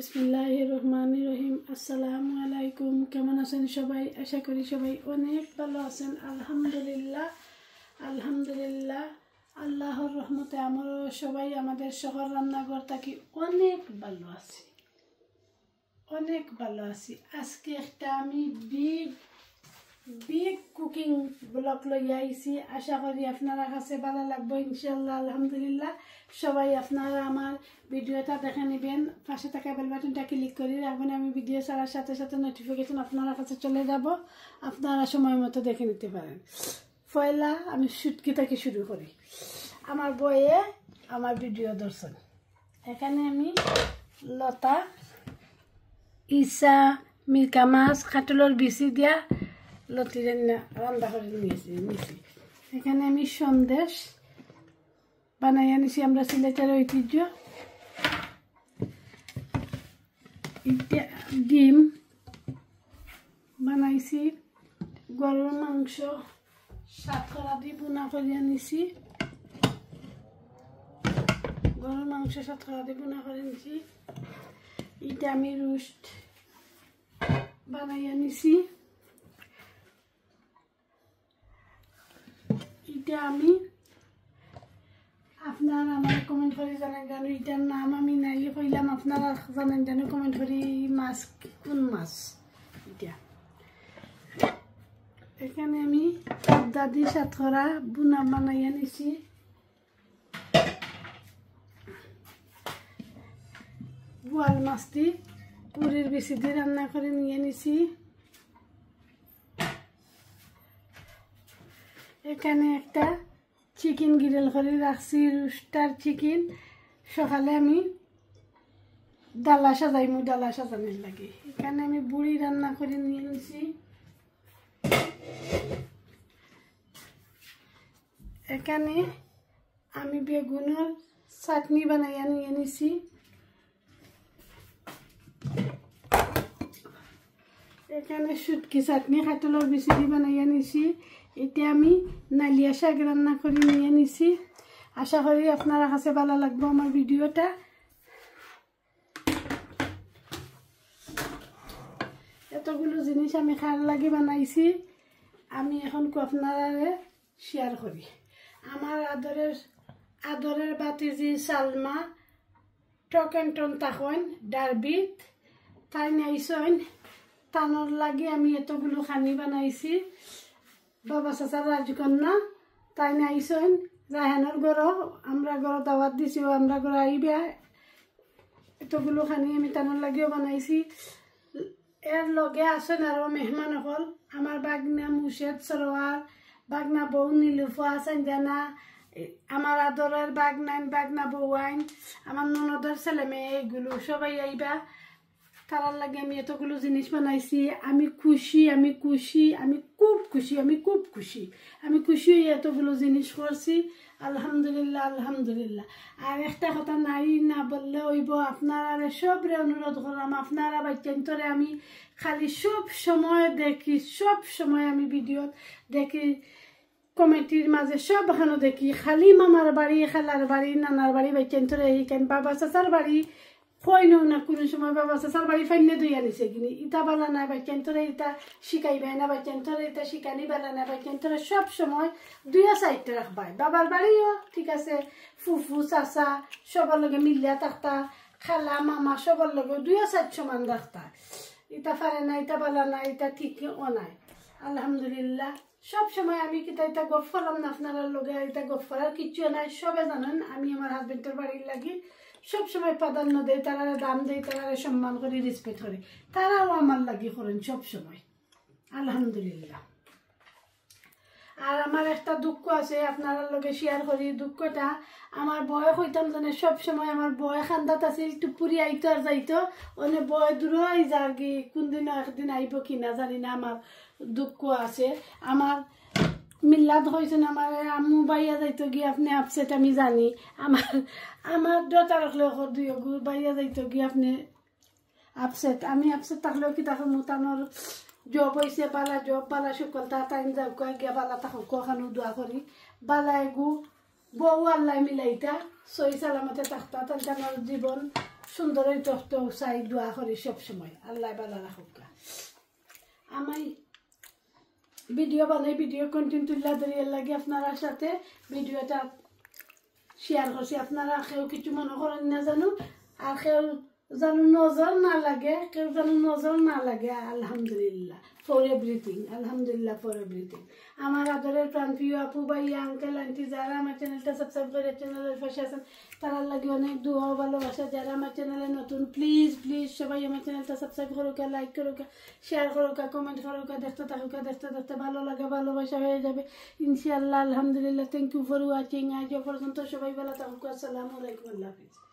বিসমিল্লাহির রহমানির রহিম। আসসালামু আলাইকুম। কেমন আছেন সবাই? আশা করি সবাই অনেক ভালো আছেন। আলহামদুলিল্লাহ আলহামদুলিল্লাহ আল্লাহর রহমতে আমরা সবাই আমাদের শহর রান্নাঘর থাকি অনেক ভালো আছি, অনেক ভালো আছি। আজকে একটা আমি বিগ কুকিং ব্লগ লইয়া আইছি। আশা করি আপনারা কাছে ভালো লাগবে ইনশাল্লাহ। আলহামদুলিল্লাহ সবাই আপনারা আমার ভিডিওটা দেখে নেবেন, পাশে থাকা বেল বাটনটা ক্লিক করে রাখবেন। আমি ভিডিও ছাড়ার সাথে সাথে নোটিফিকেশন আপনারা কাছে চলে যাব, আপনারা সময় মতো দেখে নিতে পারেন। পয়লা আমি শুটকি থেকে শুরু করি। আমার বইয়ে আমার ভিডিও দর্শন, এখানে আমি লতা, ইসা, মিরকা মাছ, কাটলের বিচি দিয়া লতি রান্না করে নিয়েছি। এখানে আমি সন্দেশ বানাই আনিছি, আমরা সিলেটের ঐতিহ্য। ডিম বানাইছি, গরুর মাংস সাতকরা দিয়ে বোনা করে আনিছি, গরুর মাংস সাতকরা দিয়ে বোনা করে আনিছি। এটা আমি রোস্ট বানাই আনিছি। এটা আমি আপনারা আমার কমেন্ট করে জানেন জানো, এটার নাম আমি নাই কইলাম, আপনারা জানেন জানো কমেন্ট করে মাছ কোন মাছ এটা। এখানে আমি দাদি সাতকরা বুনা বানাই আনিছি। বোয়াল মাছটি পুরীর বেশি দিয়ে রান্না করে নিয়ে নিছি। এখানে একটা চিকেন গ্রিল করে রাখছি, রোস্টার চিকেন। সকালে আমি ডালা সাজাইমু, ডালা সাজানোর লাগে। এখানে আমি বুড়ি রান্না করে নিয়ে নিছি। এখানে আমি বেগুনের চাটনি বানাইয়া নিয়ে নিছি। এখানে শুটকি চাটনি কাটলের বিচি দিয়ে বানাইয়া নিছি। এটা আমি নালিয়া শাক রান্না করে নিয়ে নিছি। আশা করি আপনারা কাছে ভালো লাগবে আমার ভিডিওটা। এতগুলো জিনিস আমি খার লাগে বানাইছি, আমি এখন আপনারা শেয়ার করি। আমার আদরের বাতিজি সালমা টকেন্টন তাকইন ডারবিত তাই নাইছইন, তানোর লাগে আমি এতগুলো খানি বানাইছি। বাবা চাচার রাজকন্যা তাই নাইছইন, রায়হানোর ঘর আমরা ঘর দাওয়াত দিছি, আমরা ঘর আইবা। এতগুলো খানি আমি তানোর লাগেও বানাইছি। এর লগে আসেন আরো মেহমান হল আমার বাগনা মুর্শেদ সরোয়ার, বাগনা বউ নীলুফা সঞ্জানা, আমার আদরের বাগনা বউ আইন, আমার ননদের ছেলে মেয়ে, এগুলো সবাই আইবা। তারার লাগে আমি এতগুলো জিনিস বানাইছি। আমি খুশি, আমি খুশি, আমি খুব খুশি, আমি খুব খুশি, আমি খুশি হয়ে এতগুলো জিনিস করছি। আলহামদুলিল্লাহ আলহামদুলিল্লাহ। আর একটা কথা নাই না বললে হইব, আপনারা সবরে অনুরোধ করলাম, আপনারা বাচ্চান্তরে আমি খালি সব সময় দেখি, সব সময় আমি ভিডিও দেখি, কমিটির মাঝে সব এখানে দেখি, খালি মামার বাড়ি, খালার বাড়ি, নানার বাড়ি বাচ্চান্তরে এইখান, বাবা চাচার বাড়ি কইনো না কোনো সময়। বাবা চাচার বাড়ি ফাইনে দুই আনিছে কিনি, ইটা বালা নাই বাচ্চান্তরে, ইটা শিখাইবে না বাচ্চান্তরে, ইটা শিখানি বালা নাই বাচ্চান্তরে। সব সময় দুইয়া সাইডটা রাখবাই। বাবার বাড়িও ঠিক আছে, ফুফু চাচা সবার লগে মিলিয়া থাকতা, খালা মামা সবার লগে দুইয়া সাইড সমান রাখতা। ইটা পারে না, ইটা বালা নাই, ইটা ঠিক ও নাই। আলহামদুলিল্লাহ সব সময় আমি কিতা এটা গপ করলাম না আপনার লগে, এটা গপ করার কিচ্ছু নাই। সবে জানেন আমি আমার হাজবেন্ডের বাড়ির লাগি সব সময় প্রাধান্য দেয়, তারা দাম দেয়, তারা সম্মান করি, রেসপেক্ট করে, তারাও আমার লাগি করেন সব সময়। আলহামদুলিল্লাহ। আর আমার একটা দুঃখ আছে আপনার লগে শেয়ার করি। দুঃখটা আমার বয় হইতাম জানে, সব সময় আমার বয় খান্দাত আছিল, টুপুরি আইতো আর যাইতো, অনেক বয় দূর আই যার কি কোনদিন একদিন আইব কিনা জানি না। আমার দুঃখ আছে। আমার মিল্লাত হয়েছেন আমার আম্মু বাইয়া যাইতো গিয়ে আপনি আপসেট, আমি জানি। আমার ডটার দুই বাইয়া যাইতো গিয়ে আপনি আপসেট, আমি আপসেট থাকলেও কি তাকে মোতানোর জব হয়েছে, বালা জব বালা শুকলতা টাইম যাও গিয়া বালা তাকে কখানো দোয়া করি, বালা এগু বউ আল্লাহ মিলাইতা সই সালামতে থাকতা, তার জীবন সুন্দরই তফত চাই দোয়া করি সব সময় আল্লাহ বালা রাখুক আমি ভিডিও বানাই ভিডিও কন্টেন্ট তুললা ধরিয়ে লাগে আপনার সাথে ভিডিওটা শেয়ার করছি আপনারা কেউ কিছু মনে করেন না জানো আর কেউ জানো নজর না লাগে কেউ জানো নজর না লাগে আলহামদুলিল্লাহ ফর এভরিথিং আলহামদুলিল্লাহ ফর এভরিথিং আমার আদরের প্রাণপ্রিয় আপু ভাই আঙ্কেল আন্টি যারা আমার চ্যানেলটা সাবস্ক্রাইব করে চ্যানেলের পাশে আছেন তারা লাগে অনেক দোয়া ভালোবাসা যারা আমার চ্যানেলে নতুন প্লিজ প্লিজ সবাই আমার চ্যানেলটা সাবস্ক্রাইব করুক লাইক করুক শেয়ার করুক কমেন্ট করুক দেখতে থাকুক দেখতে দেখতে ভালো লাগে ভালোবাসা হয়ে যাবে ইনশাআল্লাহ আলহামদুলিল্লাহ থ্যাংক ইউ ফর ওয়াচিং আজ পর্যন্ত সবাই ভালো থাকুক আসসালামু আলাইকুম আল্লাহ হাফিজ